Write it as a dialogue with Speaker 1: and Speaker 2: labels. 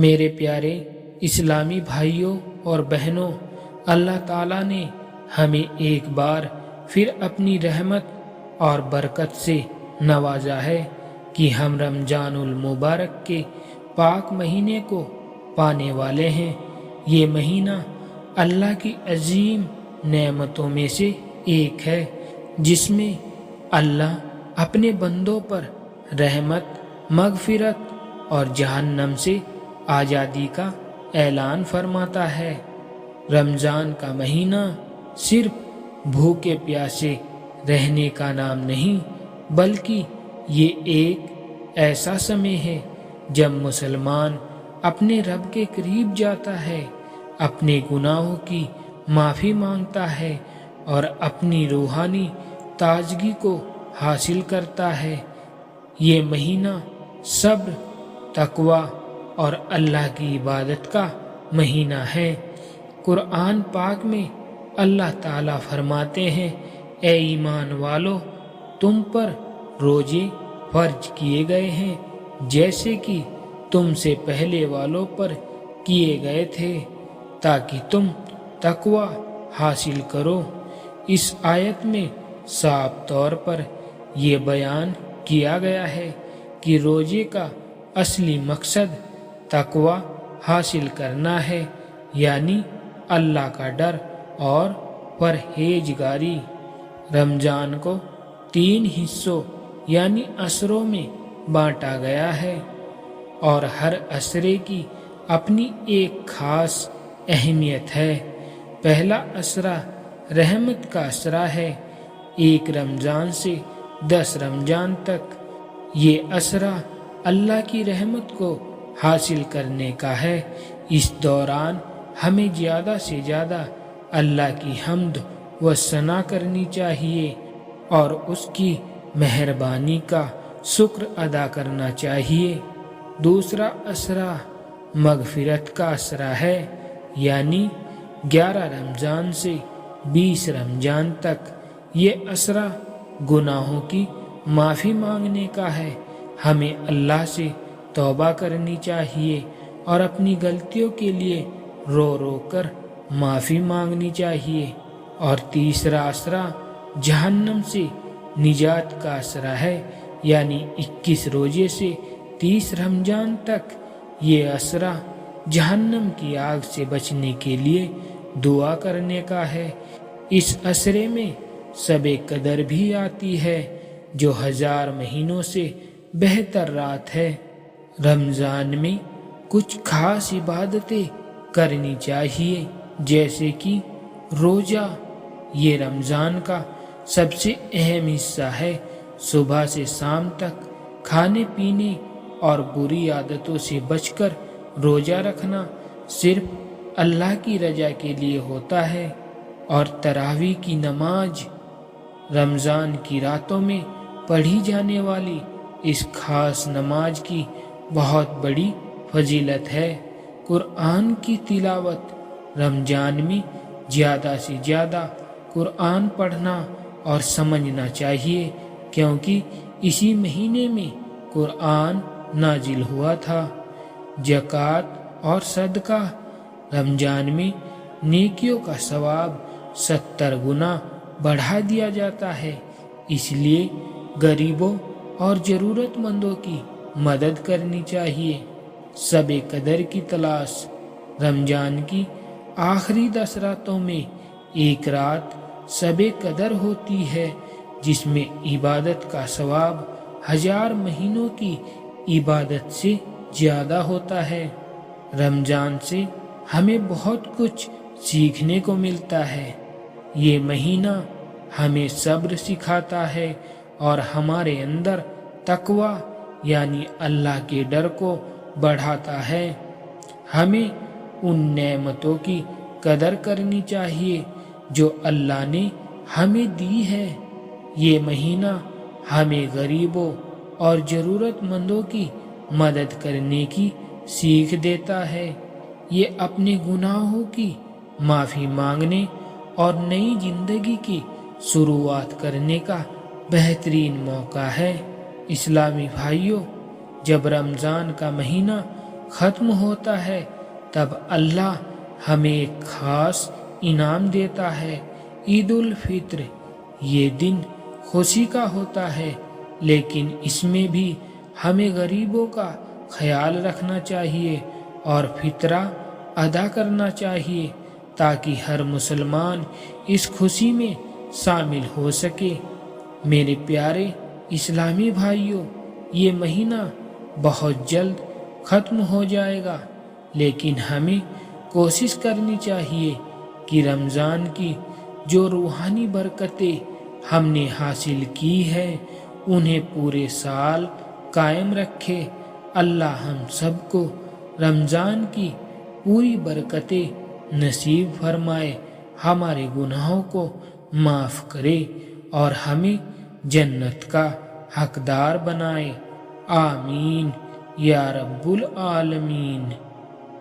Speaker 1: میرے پیارے اسلامی بھائیوں اور بہنوں، اللہ تعالیٰ نے ہمیں ایک بار پھر اپنی رحمت اور برکت سے نوازا ہے کہ ہم رمضان المبارک کے پاک مہینے کو پانے والے ہیں۔ یہ مہینہ اللہ کی عظیم نعمتوں میں سے ایک ہے، جس میں اللہ اپنے بندوں پر رحمت، مغفرت اور جہنم سے آزادی کا اعلان فرماتا ہے۔ رمضان کا مہینہ صرف بھوکے پیاسے رہنے کا نام نہیں، بلکہ یہ ایک ایسا سمے ہے جب مسلمان اپنے رب کے قریب جاتا ہے، اپنے گناہوں کی معافی مانگتا ہے اور اپنی روحانی تازگی کو حاصل کرتا ہے۔ یہ مہینہ صبر، تقوی اور اللہ کی عبادت کا مہینہ ہے۔ قرآن پاک میں اللہ تعالیٰ فرماتے ہیں، اے ایمان والو، تم پر روزے فرض کیے گئے ہیں جیسے کہ تم سے پہلے والوں پر کیے گئے تھے، تاکہ تم تقوی حاصل کرو۔ اس آیت میں صاف طور پر یہ بیان کیا گیا ہے کہ روزے کا اصلی مقصد تقوی حاصل کرنا ہے، یعنی اللہ کا ڈر اور پرہیزگاری۔ رمضان کو 3 حصوں یعنی عشروں میں بانٹا گیا ہے، اور ہر عشرے کی اپنی ایک خاص اہمیت ہے۔ پہلا عشرہ رحمت کا عشرہ ہے، 1 رمضان سے 10 رمضان تک۔ یہ عشرہ اللہ کی رحمت کو حاصل کرنے کا ہے۔ اس دوران ہمیں زیادہ سے زیادہ اللہ کی حمد و ثنا کرنی چاہیے اور اس کی مہربانی کا شکر ادا کرنا چاہیے۔ دوسرا عشرہ مغفرت کا عشرہ ہے، یعنی 11 رمضان سے 20 رمضان تک۔ یہ عشرہ گناہوں کی معافی مانگنے کا ہے۔ ہمیں اللہ سے توبہ کرنی چاہیے اور اپنی غلطیوں کے لیے رو رو کر معافی مانگنی چاہیے۔ اور تیسرا عشرہ جہنم سے نجات کا عشرہ ہے، یعنی 21 روزے سے 30 رمضان تک۔ یہ عشرہ جہنم کی آگ سے بچنے کے لیے دعا کرنے کا ہے۔ اس عشرے میں شب قدر بھی آتی ہے، جو 1000 مہینوں سے بہتر رات ہے۔ رمضان میں کچھ خاص عبادتیں کرنی چاہیے، جیسے کہ روزہ۔ یہ رمضان کا سب سے اہم حصہ ہے۔ صبح سے شام تک کھانے پینے اور بری عادتوں سے بچ کر روزہ رکھنا صرف اللہ کی رضا کے لیے ہوتا ہے۔ اور تراویح کی نماز رمضان کی راتوں میں پڑھی جانے والی اس خاص نماز کی بہت بڑی فضیلت ہے۔ قرآن کی تلاوت رمضان میں زیادہ سے زیادہ قرآن پڑھنا اور سمجھنا چاہیے، کیونکہ اسی مہینے میں قرآن نازل ہوا تھا۔ زکوٰۃ اور صدقہ رمضان میں نیکیوں کا ثواب 70 گنا بڑھا دیا جاتا ہے، اس لیے غریبوں اور ضرورت مندوں کی مدد کرنی چاہیے۔ شب قدر کی تلاش رمضان کی آخری 10 راتوں میں ایک رات شب قدر ہوتی ہے، جس میں عبادت کا ثواب 1000 مہینوں کی عبادت سے زیادہ ہوتا ہے۔ رمضان سے ہمیں بہت کچھ سیکھنے کو ملتا ہے۔ یہ مہینہ ہمیں صبر سکھاتا ہے اور ہمارے اندر تقوی یعنی اللہ کے ڈر کو بڑھاتا ہے۔ ہمیں ان نعمتوں کی قدر کرنی چاہیے جو اللہ نے ہمیں دی ہے۔ یہ مہینہ ہمیں غریبوں اور ضرورت مندوں کی مدد کرنے کی سیکھ دیتا ہے۔ یہ اپنے گناہوں کی معافی مانگنے اور نئی زندگی کی شروعات کرنے کا بہترین موقع ہے۔ اسلامی بھائیوں، جب رمضان کا مہینہ ختم ہوتا ہے تب اللہ ہمیں ایک خاص انعام دیتا ہے۔ عید الفطر یہ دن خوشی کا ہوتا ہے، لیکن اس میں بھی ہمیں غریبوں کا خیال رکھنا چاہیے اور فطرہ ادا کرنا چاہیے تاکہ ہر مسلمان اس خوشی میں شامل ہو سکے۔ میرے پیارے اسلامی بھائیوں، یہ مہینہ بہت جلد ختم ہو جائے گا، لیکن ہمیں کوشش کرنی چاہیے کہ رمضان کی جو روحانی برکتیں ہم نے حاصل کی ہے انہیں پورے سال قائم رکھے۔ اللہ ہم سب کو رمضان کی پوری برکتیں نصیب فرمائے، ہمارے گناہوں کو معاف کرے اور ہمیں جنت کا حقدار بنائے۔ آمین یا رب العالمین۔